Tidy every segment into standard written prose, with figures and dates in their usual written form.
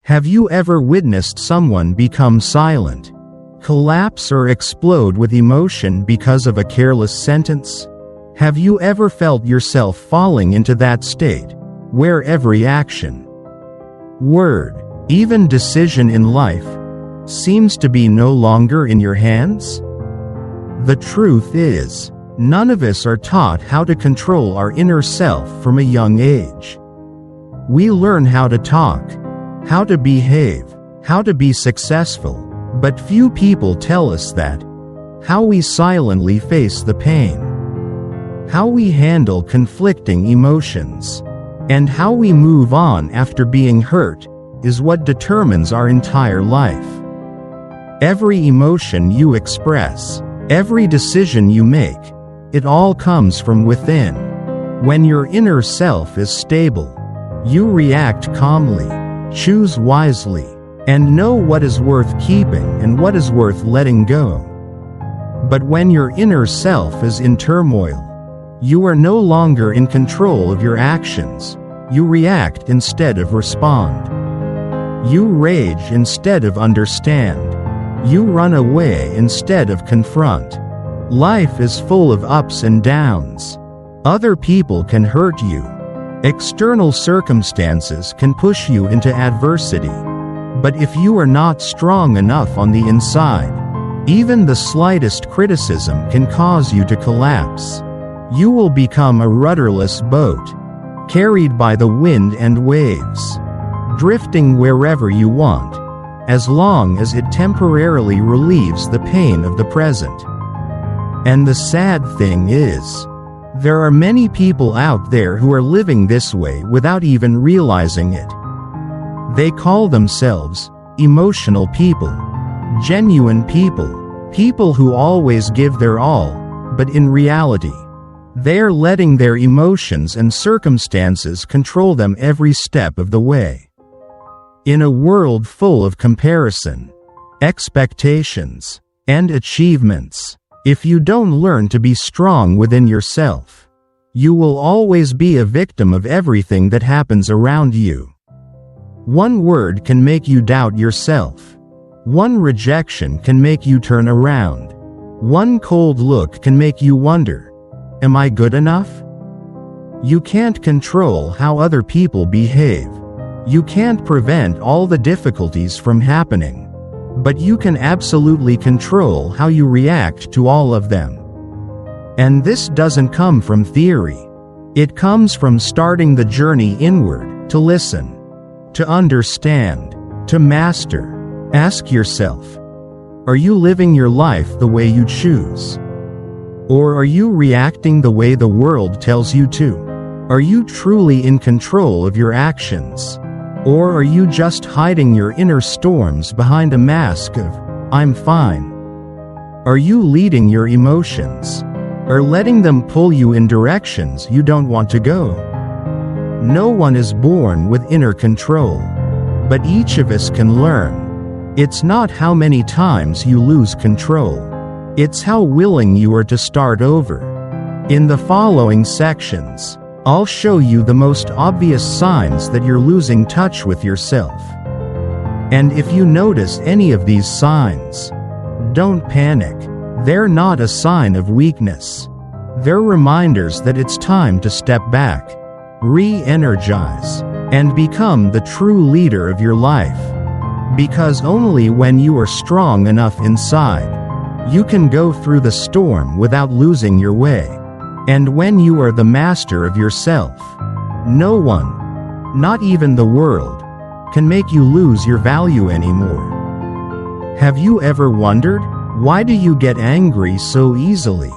Have you ever witnessed someone become silent, collapse or explode with emotion because of a careless sentence? Have you ever felt yourself falling into that state, where every action, word, even decision in life, seems to be no longer in your hands? The truth is, none of us are taught how to control our inner self from a young age. We learn how to talk, how to behave, how to be successful, but few people tell us that, how we silently face the pain, how we handle conflicting emotions, and how we move on after being hurt, is what determines our entire life. Every emotion you express, every decision you make, it all comes from within. When your inner self is stable, you react calmly, choose wisely, and know what is worth keeping and what is worth letting go. But when your inner self is in turmoil, you are no longer in control of your actions. You react instead of respond. You rage instead of understand. You run away instead of confront. Life is full of ups and downs. Other people can hurt you. External circumstances can push you into adversity. But if you are not strong enough on the inside, even the slightest criticism can cause you to collapse. You will become a rudderless boat, carried by the wind and waves, drifting wherever you want, as long as it temporarily relieves the pain of the present. And the sad thing is, there are many people out there who are living this way without even realizing it. They call themselves emotional people, genuine people, people who always give their all, but in reality, they are letting their emotions and circumstances control them every step of the way. In a world full of comparison, expectations, and achievements, if you don't learn to be strong within yourself, you will always be a victim of everything that happens around you. One word can make you doubt yourself. One rejection can make you turn around. One cold look can make you wonder, am I good enough? You can't control how other people behave. You can't prevent all the difficulties from happening, but you can absolutely control how you react to all of them. And this doesn't come from theory. It comes from starting the journey inward, to listen, to understand, to master. Ask yourself, are you living your life the way you choose? Or are you reacting the way the world tells you to? Are you truly in control of your actions? Or are you just hiding your inner storms behind a mask of, I'm fine? Are you leading your emotions? Or letting them pull you in directions you don't want to go? No one is born with inner control, but each of us can learn. It's not how many times you lose control. It's how willing you are to start over. In the following sections, I'll show you the most obvious signs that you're losing touch with yourself. And if you notice any of these signs, don't panic. They're not a sign of weakness. They're reminders that it's time to step back, re-energize, and become the true leader of your life. Because only when you are strong enough inside, you can go through the storm without losing your way. And when you are the master of yourself, no one, not even the world, can make you lose your value anymore. Have you ever wondered, why do you get angry so easily?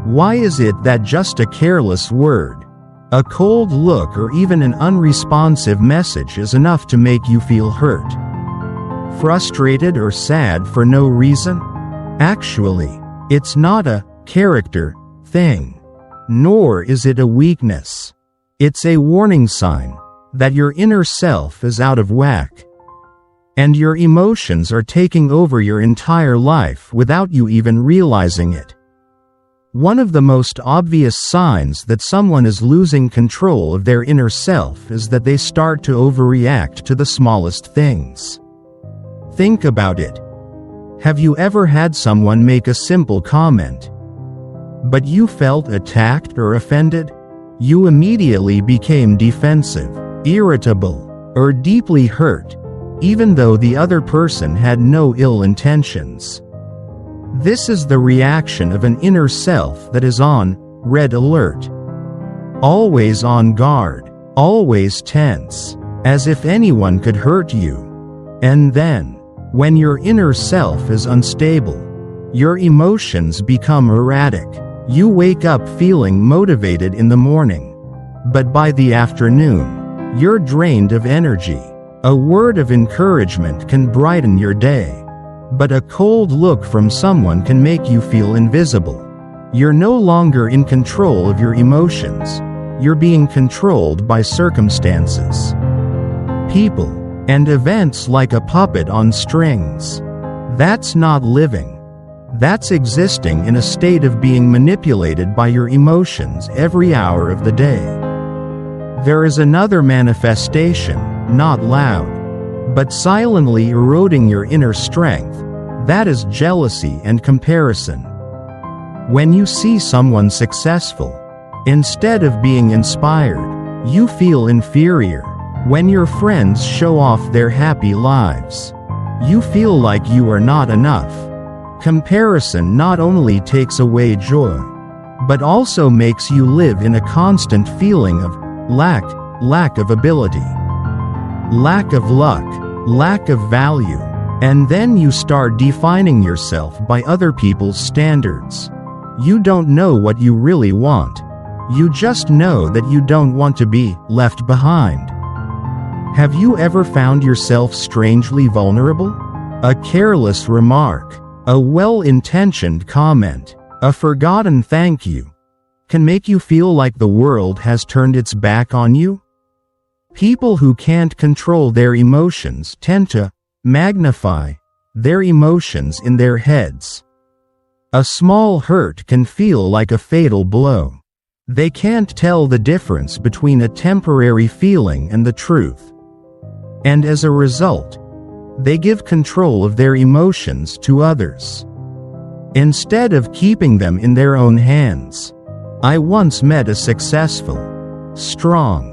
Why is it that just a careless word, a cold look, or even an unresponsive message is enough to make you feel hurt, frustrated, or sad for no reason? Actually, it's not a character thing. Nor is it a weakness. It's a warning sign that your inner self is out of whack, and your emotions are taking over your entire life without you even realizing it. One of the most obvious signs that someone is losing control of their inner self is that they start to overreact to the smallest things. Think about it. Have you ever had someone make a simple comment, but you felt attacked or offended? You immediately became defensive, irritable, or deeply hurt, even though the other person had no ill intentions. This is the reaction of an inner self that is on red alert, always on guard, always tense, as if anyone could hurt you. And then, when your inner self is unstable, your emotions become erratic. You wake up feeling motivated in the morning, but by the afternoon, you're drained of energy. A word of encouragement can brighten your day, but a cold look from someone can make you feel invisible. You're no longer in control of your emotions. You're being controlled by circumstances, people, and events like a puppet on strings. That's not living. That's existing in a state of being manipulated by your emotions every hour of the day. There is another manifestation, not loud, but silently eroding your inner strength. That is jealousy and comparison. When you see someone successful, instead of being inspired, you feel inferior. When your friends show off their happy lives, you feel like you are not enough. Comparison not only takes away joy, but also makes you live in a constant feeling of lack of ability, lack of luck, lack of value, and then you start defining yourself by other people's standards. You don't know what you really want. You just know that you don't want to be left behind. Have you ever found yourself strangely vulnerable? A careless remark, a well-intentioned comment, a forgotten thank you, can make you feel like the world has turned its back on you? People who can't control their emotions tend to magnify their emotions in their heads. A small hurt can feel like a fatal blow. They can't tell the difference between a temporary feeling and the truth. And as a result, they give control of their emotions to others, instead of keeping them in their own hands. I once met a successful, strong,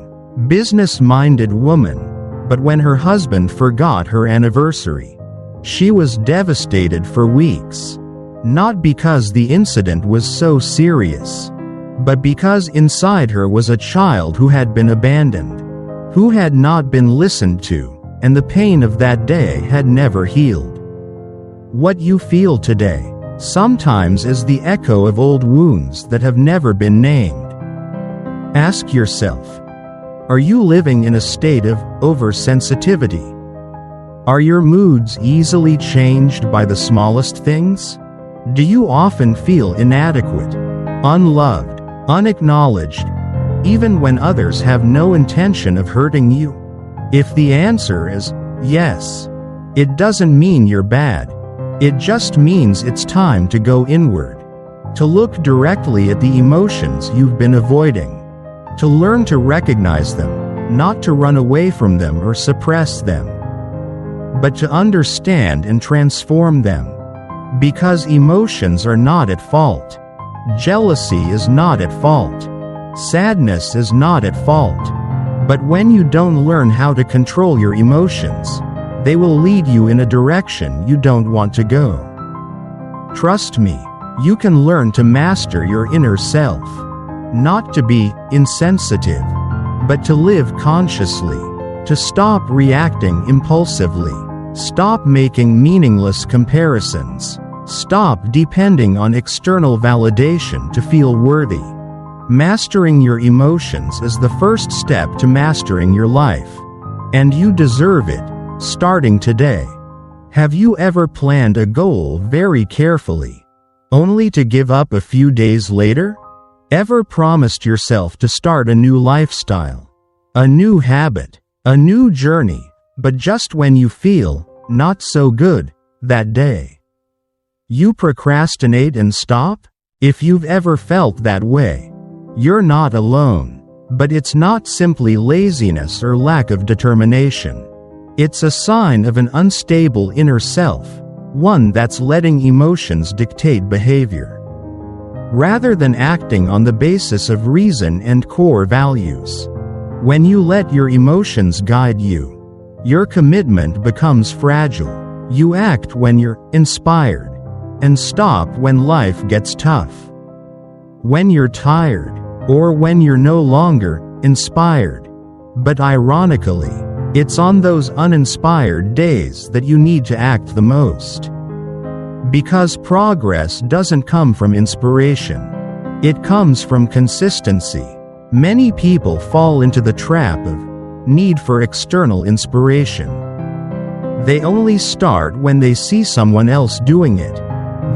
business-minded woman, but when her husband forgot her anniversary, she was devastated for weeks. Not because the incident was so serious, but because inside her was a child who had been abandoned, who had not been listened to, and the pain of that day had never healed. What you feel today sometimes is the echo of old wounds that have never been named. Ask yourself, are you living in a state of oversensitivity? Are your moods easily changed by the smallest things? Do you often feel inadequate, unloved, unacknowledged, even when others have no intention of hurting you? If the answer is yes, it doesn't mean you're bad. It just means it's time to go inward, to look directly at the emotions you've been avoiding, to learn to recognize them, not to run away from them or suppress them, but to understand and transform them. Because emotions are not at fault. Jealousy is not at fault. Sadness is not at fault. But when you don't learn how to control your emotions, they will lead you in a direction you don't want to go. Trust me, you can learn to master your inner self. Not to be insensitive, but to live consciously, to stop reacting impulsively, stop making meaningless comparisons, stop depending on external validation to feel worthy. Mastering your emotions is the first step to mastering your life. And you deserve it, starting today. Have you ever planned a goal very carefully, only to give up a few days later? Ever promised yourself to start a new lifestyle, a new habit, a new journey, but just when you feel not so good that day, you procrastinate and stop? If you've ever felt that way, you're not alone. But it's not simply laziness or lack of determination. It's a sign of an unstable inner self, one that's letting emotions dictate behavior, rather than acting on the basis of reason and core values. When you let your emotions guide you, your commitment becomes fragile. You act when you're inspired, and stop when life gets tough. When you're tired, or when you're no longer inspired. But ironically, it's on those uninspired days that you need to act the most. Because progress doesn't come from inspiration. It comes from consistency. Many people fall into the trap of need for external inspiration. They only start when they see someone else doing it.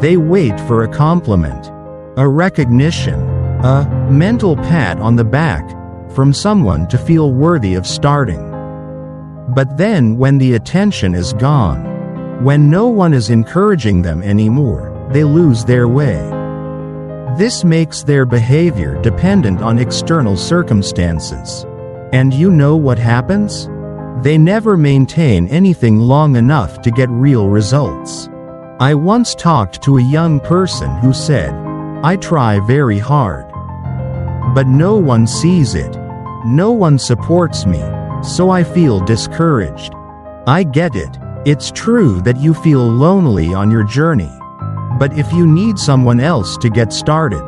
They wait for a compliment, a recognition, a mental pat on the back from someone to feel worthy of starting. But then when the attention is gone, when no one is encouraging them anymore, they lose their way. This makes their behavior dependent on external circumstances. And you know what happens? They never maintain anything long enough to get real results. I once talked to a young person who said, "I try very hard, but no one sees it. No one supports me, so I feel discouraged." I get it. It's true that you feel lonely on your journey. But if you need someone else to get started,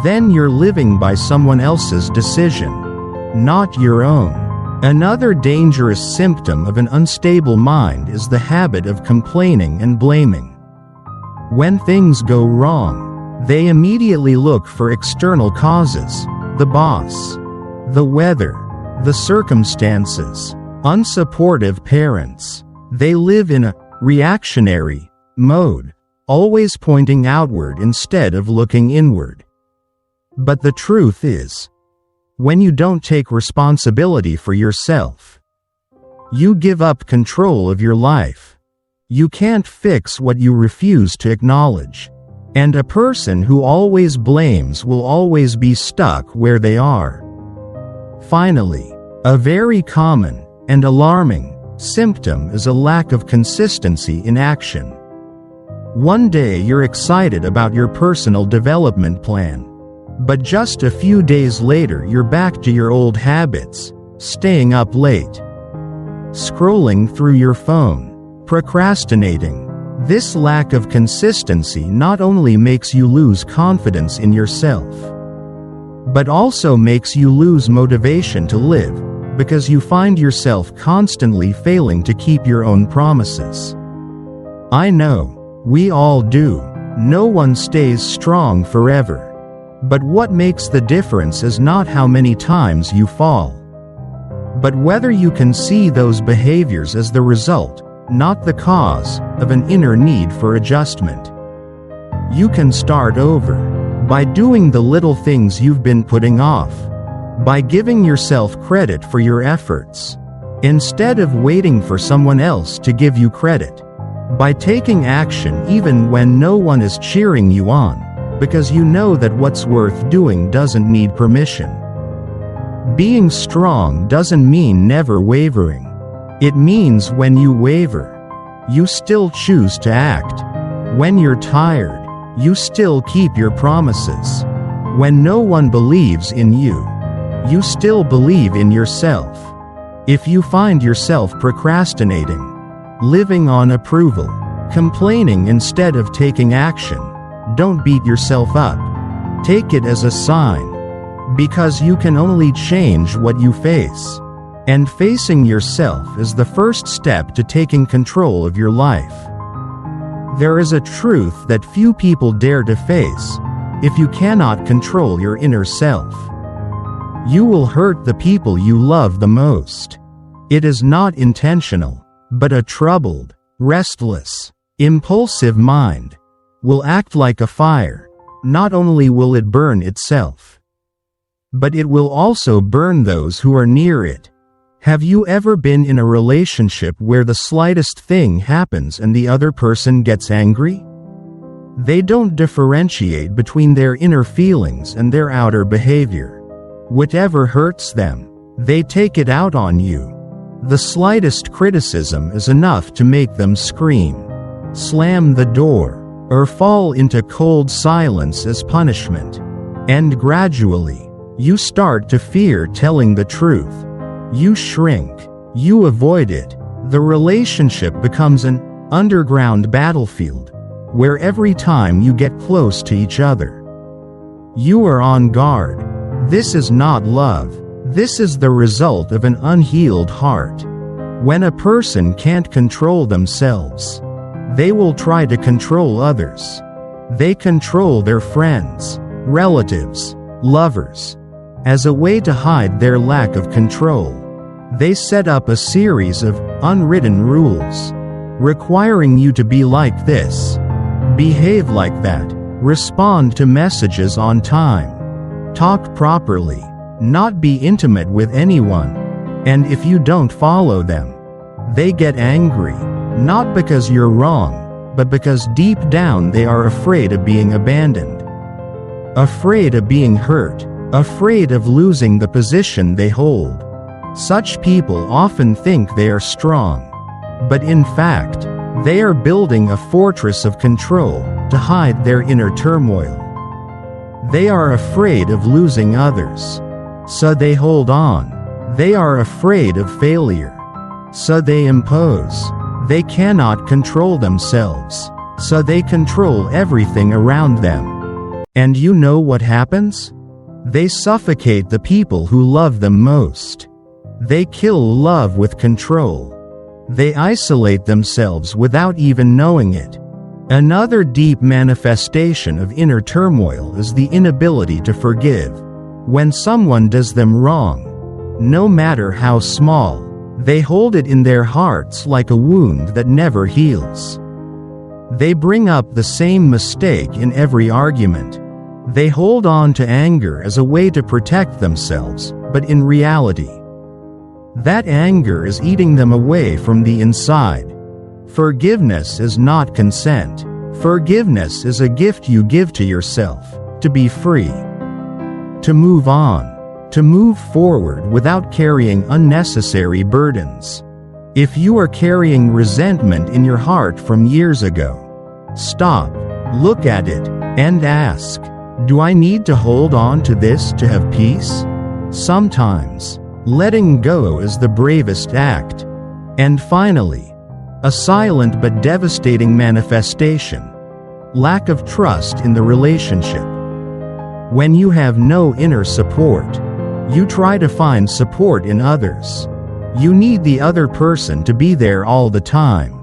then you're living by someone else's decision, not your own. Another dangerous symptom of an unstable mind is the habit of complaining and blaming. When things go wrong, they immediately look for external causes: the boss, the weather, the circumstances, unsupportive parents. They live in a reactionary mode, always pointing outward instead of looking inward. But the truth is, when you don't take responsibility for yourself, you give up control of your life. You can't fix what you refuse to acknowledge. And a person who always blames will always be stuck where they are. Finally, a very common and alarming symptom is a lack of consistency in action. One day you're excited about your personal development plan, but just a few days later you're back to your old habits, staying up late, scrolling through your phone, procrastinating. This lack of consistency not only makes you lose confidence in yourself, but also makes you lose motivation to live, because you find yourself constantly failing to keep your own promises. I know, we all do. No one stays strong forever. But what makes the difference is not how many times you fall, but whether you can see those behaviors as the result, not the cause, of an inner need for adjustment. You can start over by doing the little things you've been putting off, by giving yourself credit for your efforts, instead of waiting for someone else to give you credit, by taking action even when no one is cheering you on, because you know that what's worth doing doesn't need permission. Being strong doesn't mean never wavering. It means when you waver, you still choose to act. When you're tired, you still keep your promises. When no one believes in you, you still believe in yourself. If you find yourself procrastinating, living on approval, complaining instead of taking action, don't beat yourself up. Take it as a sign, because you can only change what you face. And facing yourself is the first step to taking control of your life. There is a truth that few people dare to face: if you cannot control your inner self, you will hurt the people you love the most. It is not intentional, but a troubled, restless, impulsive mind will act like a fire. Not only will it burn itself, but it will also burn those who are near it. Have you ever been in a relationship where the slightest thing happens and the other person gets angry? They don't differentiate between their inner feelings and their outer behavior. Whatever hurts them, they take it out on you. The slightest criticism is enough to make them scream, slam the door, or fall into cold silence as punishment. And gradually, you start to fear telling the truth. You shrink. You avoid it. The relationship becomes an underground battlefield, where every time you get close to each other, you are on guard. This is not love. This is the result of an unhealed heart. When a person can't control themselves, they will try to control others. They control their friends, relatives, lovers. As a way to hide their lack of control, they set up a series of unwritten rules, requiring you to be like this, behave like that, respond to messages on time, talk properly, not be intimate with anyone. And if you don't follow them, they get angry, not because you're wrong, but because deep down they are afraid of being abandoned, afraid of being hurt, afraid of losing the position they hold. Such people often think they are strong, but in fact, they are building a fortress of control to hide their inner turmoil. They are afraid of losing others, so they hold on. They are afraid of failure, so they impose. They cannot control themselves, so they control everything around them. And you know what happens? They suffocate the people who love them most. They kill love with control. They isolate themselves without even knowing it. Another deep manifestation of inner turmoil is the inability to forgive. When someone does them wrong, no matter how small, they hold it in their hearts like a wound that never heals. They bring up the same mistake in every argument. They hold on to anger as a way to protect themselves, but in reality, that anger is eating them away from the inside. Forgiveness is not consent. Forgiveness is a gift you give to yourself, to be free, to move on, to move forward without carrying unnecessary burdens. If you are carrying resentment in your heart from years ago, stop, look at it, and ask, do I need to hold on to this to have peace? Sometimes, letting go is the bravest act. And finally, a silent but devastating manifestation: lack of trust in the relationship. When you have no inner support, you try to find support in others. You need the other person to be there all the time.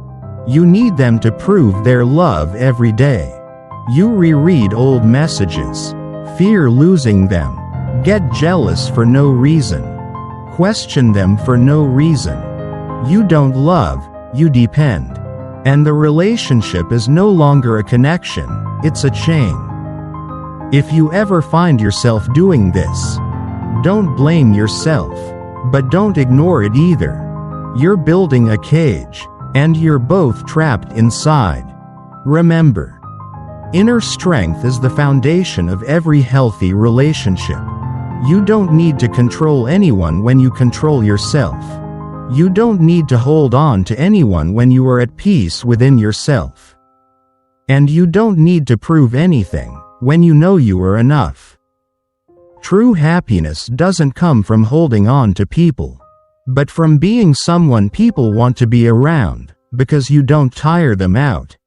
You need them to prove their love every day. You reread old messages, fear losing them, get jealous for no reason, question them for no reason. You don't love, you depend. And the relationship is no longer a connection, it's a chain. If you ever find yourself doing this, don't blame yourself, but don't ignore it either. You're building a cage, and you're both trapped inside. Remember, inner strength is the foundation of every healthy relationship. You don't need to control anyone when you control yourself. You don't need to hold on to anyone when you are at peace within yourself. And you don't need to prove anything when you know you are enough. True happiness doesn't come from holding on to people, but from being someone people want to be around, because you don't tire them out.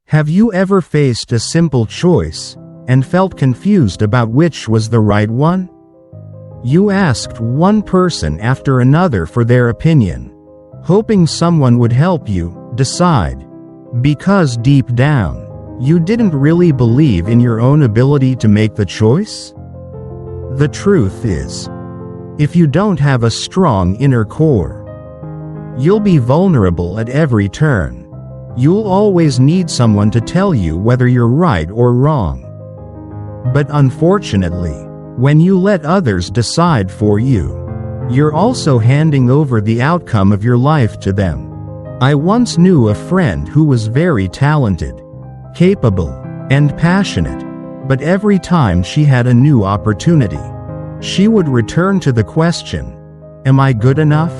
Have you ever faced a simple choice and felt confused about which was the right one? You asked one person after another for their opinion, hoping someone would help you decide, because deep down, you didn't really believe in your own ability to make the choice? The truth is, if you don't have a strong inner core, you'll be vulnerable at every turn. You'll always need someone to tell you whether you're right or wrong. But unfortunately, when you let others decide for you, you're also handing over the outcome of your life to them. I once knew a friend who was very talented, capable, and passionate, but every time she had a new opportunity, she would return to the question, am I good enough?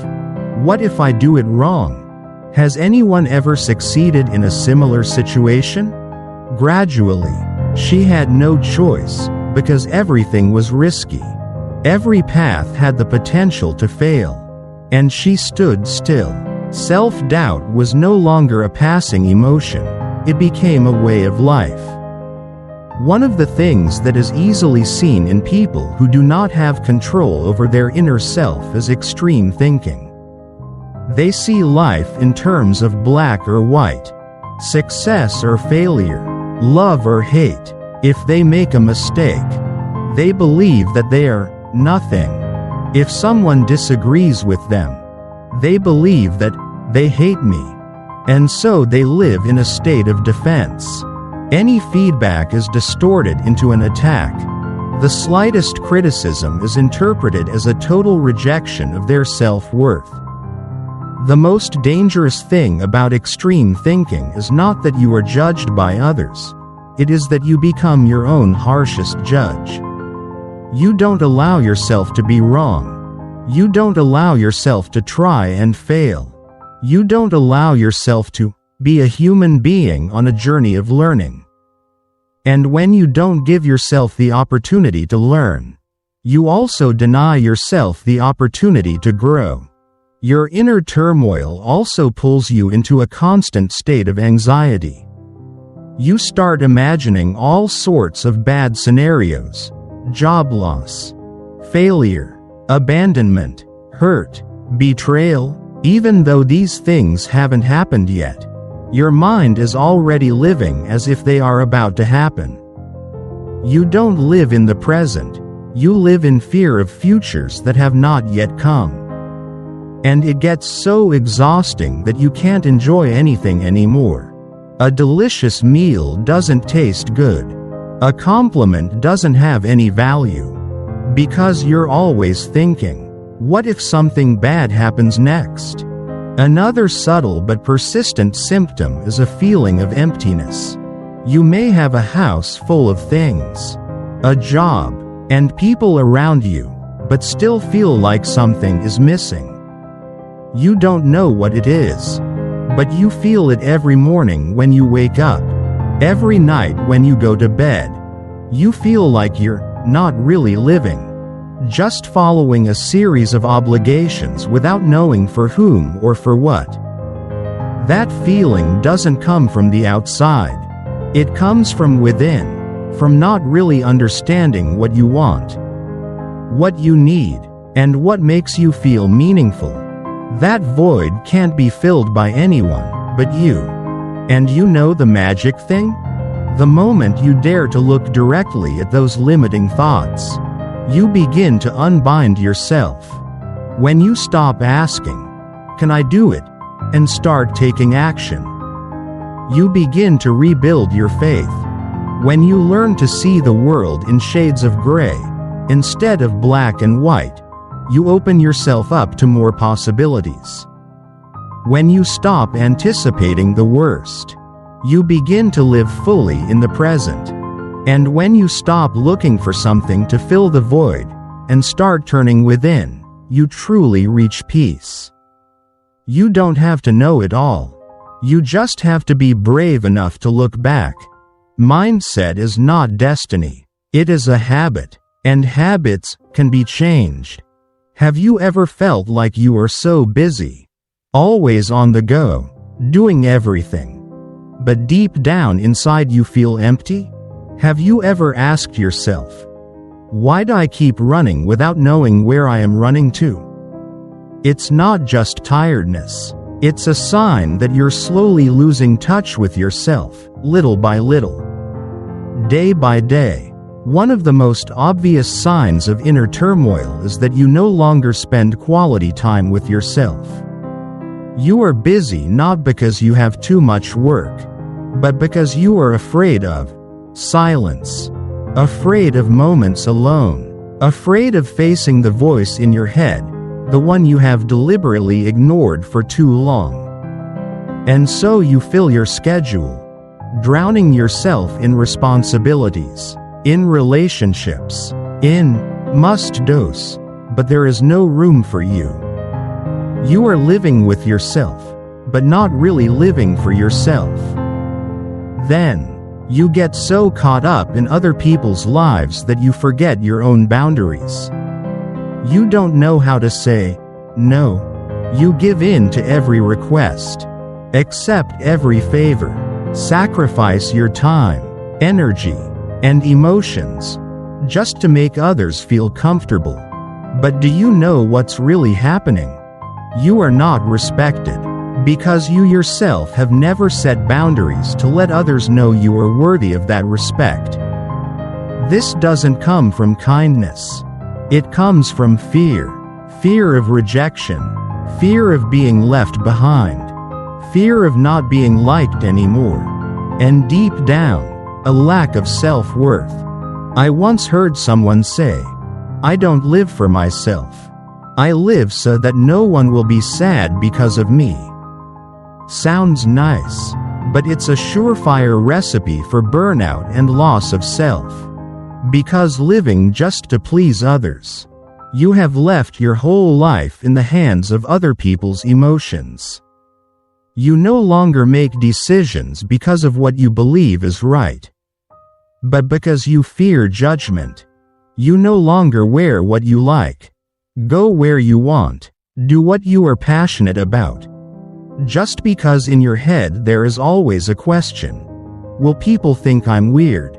What if I do it wrong? Has anyone ever succeeded in a similar situation? Gradually, she had no choice, because everything was risky. Every path had the potential to fail. And she stood still. Self-doubt was no longer a passing emotion. It became a way of life. One of the things that is easily seen in people who do not have control over their inner self is extreme thinking. They see life in terms of black or white, success or failure, love or hate. If they make a mistake, they believe that they are nothing. If someone disagrees with them, they believe that they hate me. And so they live in a state of defense. Any feedback is distorted into an attack. The slightest criticism is interpreted as a total rejection of their self-worth. The most dangerous thing about extreme thinking is not that you are judged by others. It is that you become your own harshest judge. You don't allow yourself to be wrong. You don't allow yourself to try and fail. You don't allow yourself to be a human being on a journey of learning. And when you don't give yourself the opportunity to learn, you also deny yourself the opportunity to grow. Your inner turmoil also pulls you into a constant state of anxiety. You start imagining all sorts of bad scenarios: job loss, failure, abandonment, hurt, betrayal. Even though these things haven't happened yet, your mind is already living as if they are about to happen. You don't live in the present, you live in fear of futures that have not yet come. And it gets so exhausting that you can't enjoy anything anymore. A delicious meal doesn't taste good. A compliment doesn't have any value. Because you're always thinking, what if something bad happens next? Another subtle but persistent symptom is a feeling of emptiness. You may have a house full of things, a job, and people around you, but still feel like something is missing. You don't know what it is, but you feel it every morning when you wake up, every night when you go to bed. You feel like you're not really living, just following a series of obligations without knowing for whom or for what. That feeling doesn't come from the outside. It comes from within, from not really understanding what you want, what you need, and what makes you feel meaningful. That void can't be filled by anyone but you. And you know the magic thing? The moment you dare to look directly at those limiting thoughts, you begin to unbind yourself. When you stop asking, "Can I do it?" and start taking action, you begin to rebuild your faith. When you learn to see the world in shades of gray, instead of black and white, you open yourself up to more possibilities. When you stop anticipating the worst, you begin to live fully in the present. And when you stop looking for something to fill the void, and start turning within, you truly reach peace. You don't have to know it all. You just have to be brave enough to look back. Mindset is not destiny. It is a habit, and habits can be changed. Have you ever felt like you are so busy, always on the go, doing everything, but deep down inside you feel empty? Have you ever asked yourself, why do I keep running without knowing where I am running to? It's not just tiredness. It's a sign that you're slowly losing touch with yourself, little by little, day by day. One of the most obvious signs of inner turmoil is that you no longer spend quality time with yourself. You are busy not because you have too much work, but because you are afraid of silence, afraid of moments alone, afraid of facing the voice in your head, the one you have deliberately ignored for too long. And so you fill your schedule, drowning yourself in responsibilities, in relationships, in must-dos, but there is no room for you. You are living with yourself, but not really living for yourself. Then, you get so caught up in other people's lives that you forget your own boundaries. You don't know how to say no. You give in to every request, accept every favor, sacrifice your time, energy, and emotions, just to make others feel comfortable. But do you know what's really happening? You are not respected, because you yourself have never set boundaries to let others know you are worthy of that respect. This doesn't come from kindness. It comes from fear. Fear of rejection. Fear of being left behind. Fear of not being liked anymore. And deep down, a lack of self-worth. I once heard someone say, "I don't live for myself. I live so that no one will be sad because of me." Sounds nice, but it's a surefire recipe for burnout and loss of self. Because living just to please others, you have left your whole life in the hands of other people's emotions. You no longer make decisions because of what you believe is right, but because you fear judgment. You no longer wear what you like, go where you want, do what you are passionate about. Just because in your head there is always a question, will people think I'm weird?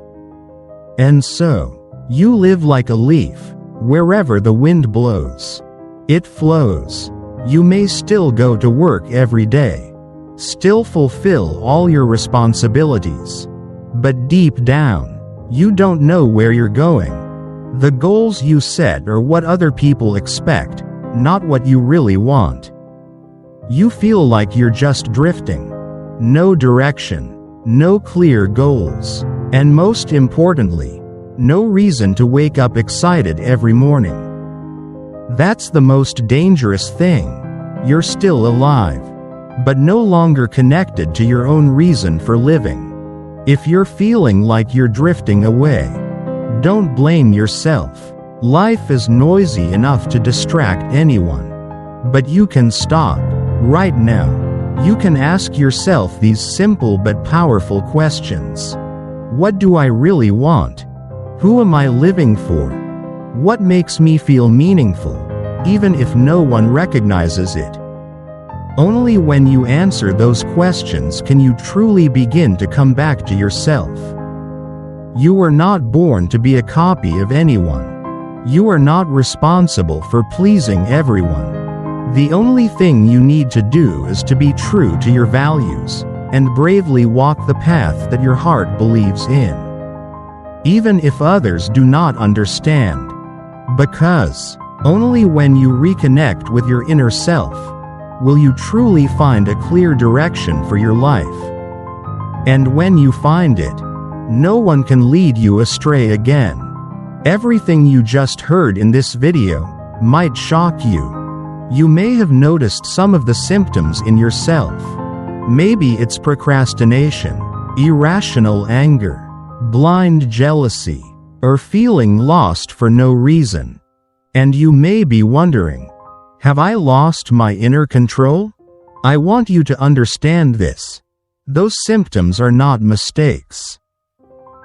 And so, you live like a leaf, wherever the wind blows. It flows. You may still go to work every day, still fulfill all your responsibilities, but deep down, you don't know where you're going. The goals you set are what other people expect, not what you really want. You feel like you're just drifting. No direction, no clear goals, and most importantly, no reason to wake up excited every morning. That's the most dangerous thing. You're still alive, but no longer connected to your own reason for living. If you're feeling like you're drifting away, don't blame yourself. Life is noisy enough to distract anyone. But you can stop. Right now, you can ask yourself these simple but powerful questions. What do I really want? Who am I living for? What makes me feel meaningful, even if no one recognizes it? Only when you answer those questions can you truly begin to come back to yourself. You were not born to be a copy of anyone. You are not responsible for pleasing everyone. The only thing you need to do is to be true to your values, and bravely walk the path that your heart believes in. Even if others do not understand. Because, only when you reconnect with your inner self, will you truly find a clear direction for your life. And when you find it, no one can lead you astray again. Everything you just heard in this video might shock you. You may have noticed some of the symptoms in yourself. Maybe it's procrastination, irrational anger, blind jealousy, or feeling lost for no reason. And you may be wondering, have I lost my inner control? I want you to understand this. Those symptoms are not mistakes.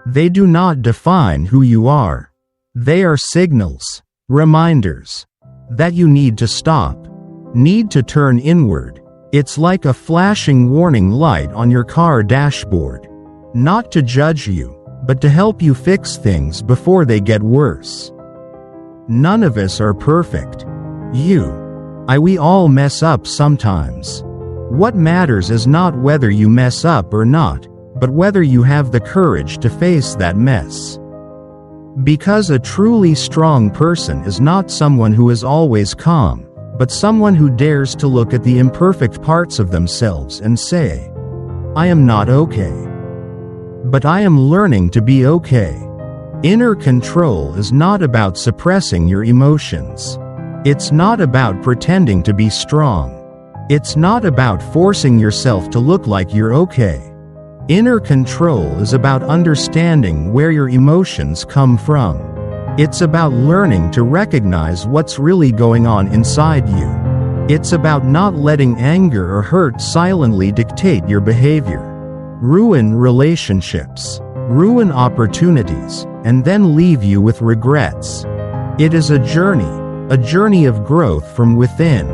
They do not define who you are. They are signals, reminders, that you need to stop, need to turn inward. It's like a flashing warning light on your car dashboard. Not to judge you, but to help you fix things before they get worse. None of us are perfect. We all mess up sometimes. What matters is not whether you mess up or not, but whether you have the courage to face that mess. Because a truly strong person is not someone who is always calm, but someone who dares to look at the imperfect parts of themselves and say, I am not okay. But I am learning to be okay. Inner control is not about suppressing your emotions. It's not about pretending to be strong. It's not about forcing yourself to look like you're okay. Inner control is about understanding where your emotions come from. It's about learning to recognize what's really going on inside you. It's about not letting anger or hurt silently dictate your behavior. Ruin relationships, ruin opportunities, and then leave you with regrets. It is a journey of growth from within.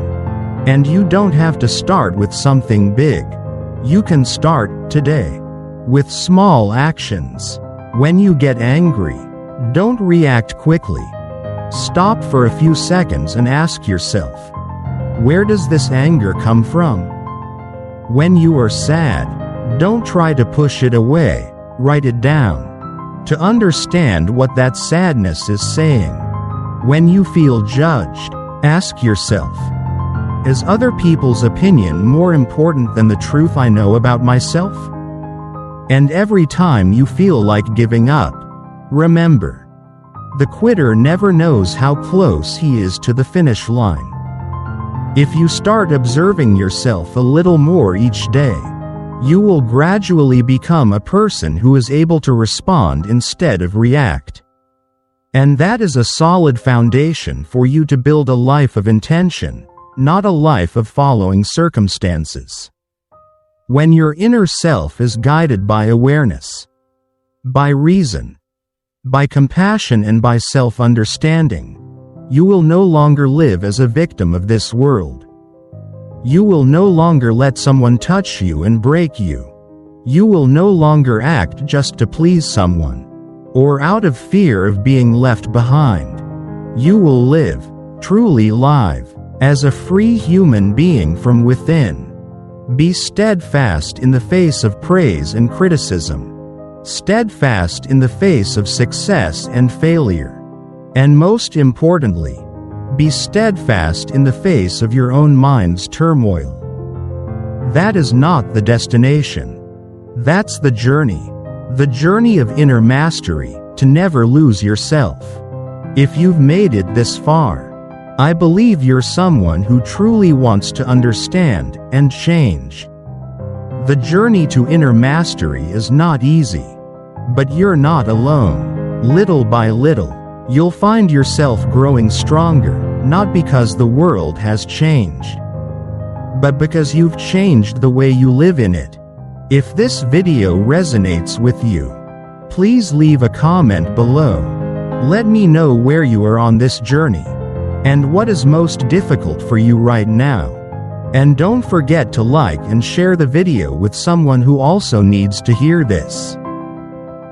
And you don't have to start with something big. You can start today with small actions. When you get angry, don't react quickly. Stop for a few seconds and ask yourself, where does this anger come from? When you are sad, don't try to push it away, write it down. To understand what that sadness is saying. When you feel judged, ask yourself, is other people's opinion more important than the truth I know about myself? And every time you feel like giving up, remember, the quitter never knows how close he is to the finish line. If you start observing yourself a little more each day, you will gradually become a person who is able to respond instead of react. And that is a solid foundation for you to build a life of intention, not a life of following circumstances. When your inner self is guided by awareness, by reason, by compassion and by self-understanding, you will no longer live as a victim of this world. You will no longer let someone touch you and break you. You will no longer act just to please someone, or out of fear of being left behind. You will live, truly live, as a free human being from within. Be steadfast in the face of praise and criticism. Steadfast in the face of success and failure. And most importantly, be steadfast in the face of your own mind's turmoil. That is not the destination. That's the journey of inner mastery, to never lose yourself. If you've made it this far, I believe you're someone who truly wants to understand and change. The journey to inner mastery is not easy, but you're not alone. Little by little, you'll find yourself growing stronger, not because the world has changed, but because you've changed the way you live in it. If this video resonates with you, please leave a comment below. Let me know where you are on this journey, and what is most difficult for you right now. And don't forget to like and share the video with someone who also needs to hear this.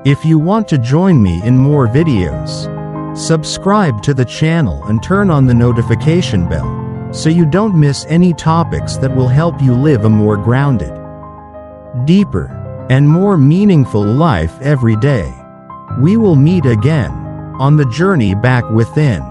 If you want to join me in more videos, subscribe to the channel and turn on the notification bell, so you don't miss any topics that will help you live a more grounded, deeper, and more meaningful life every day. We will meet again on the journey back within.